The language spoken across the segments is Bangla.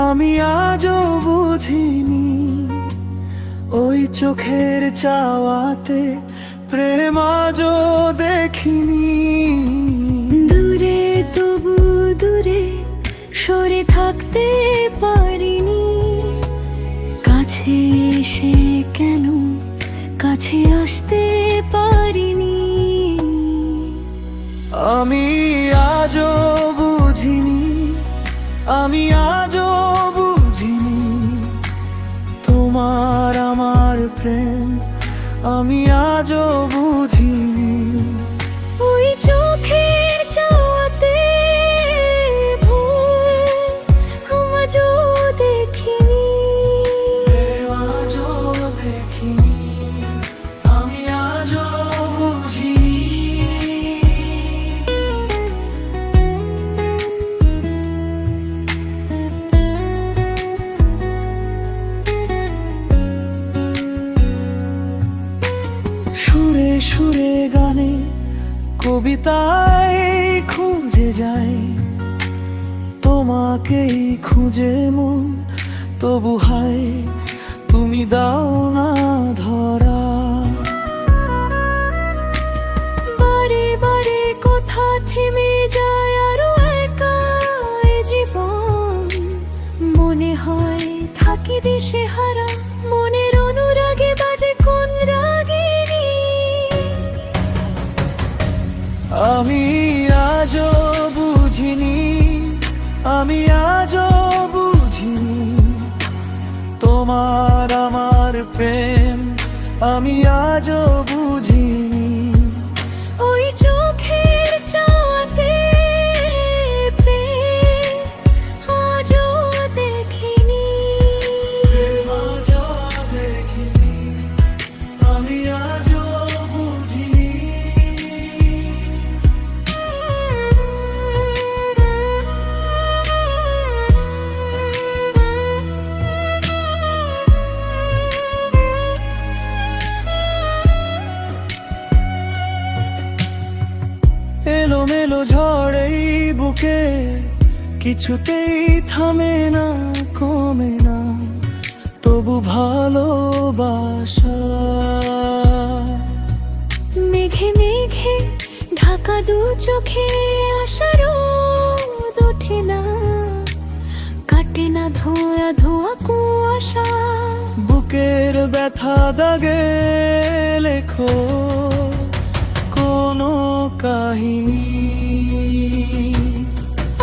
আমি আজও বুঝিনি ওই চোখের চাওয়াতে প্রেম আজও দেখিনি। দূরে তবু দূরে সরে থাকতে পারিনি, কাছে এসে কেন কাছে আসতে পারিনি। আমি আজও বুঝিনি, আমি আজও বুঝিনি তোমার আমার প্রেম, আমি আজও বুঝিনি। ওই চোখের চাওয়াতে ভুল আজও দেখিনি। প্রেম আজও দেখিনি, আমি আজও বুঝিনি। সুরে সুরে গানে কবিতায় খুঁজে যাই তোমাকেই খুঁজে মন, তবু হায় তুমি দাও না ধরা। বারে বারে কথা থেমে যায় আরো একা এ জীবন, মনে হয় থাকি দিশে হারা, মনের অনুরাগে বাজে কোন রাগিনী। আমি আজও বুঝিনি, আমি আজও বুঝিনি তোমার আমার প্রেম, আমি আজও বুঝিনি। ওই চোখের চাওয়াতে প্রেম আজও দেখিনি। প্রেম আজও দেখিনি, আমি আজও বুঝিনি। এলোমেলো ঝড়েই বুকে কিছুতেই থামে না, কমে না তবু ভালোবাসা। মেঘে মেঘে ঢাকা দু চোখে আশারও ওঠে না, কাটে না ধোয়া ধোয়া কুয়াশা। বুকের ব্যথা দাগে লেখো কোনো কাহিনী।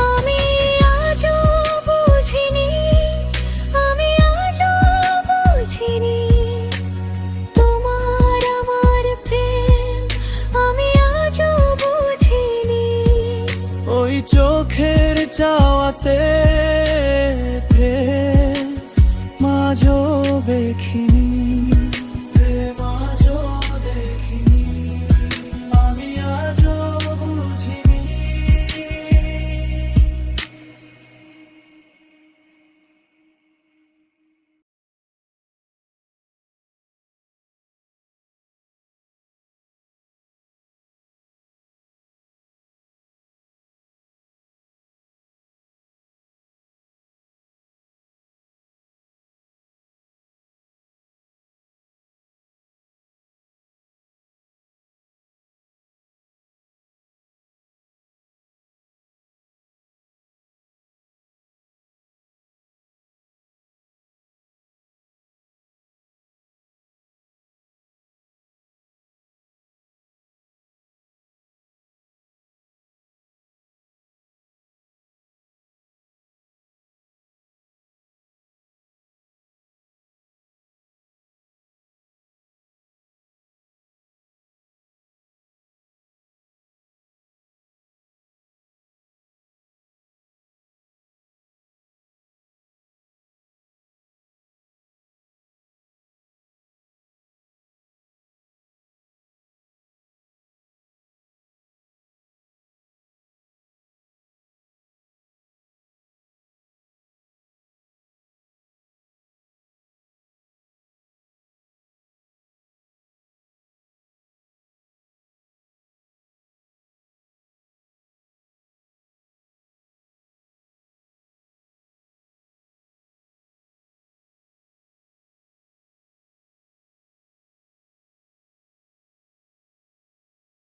আমি আজও বুঝিনি, আমি আজও বুঝিনি তোমার আমার প্রেম, আমি আজও বুঝিনি। ওই চোখের চাওয়াতে প্রেম আজও দেখি।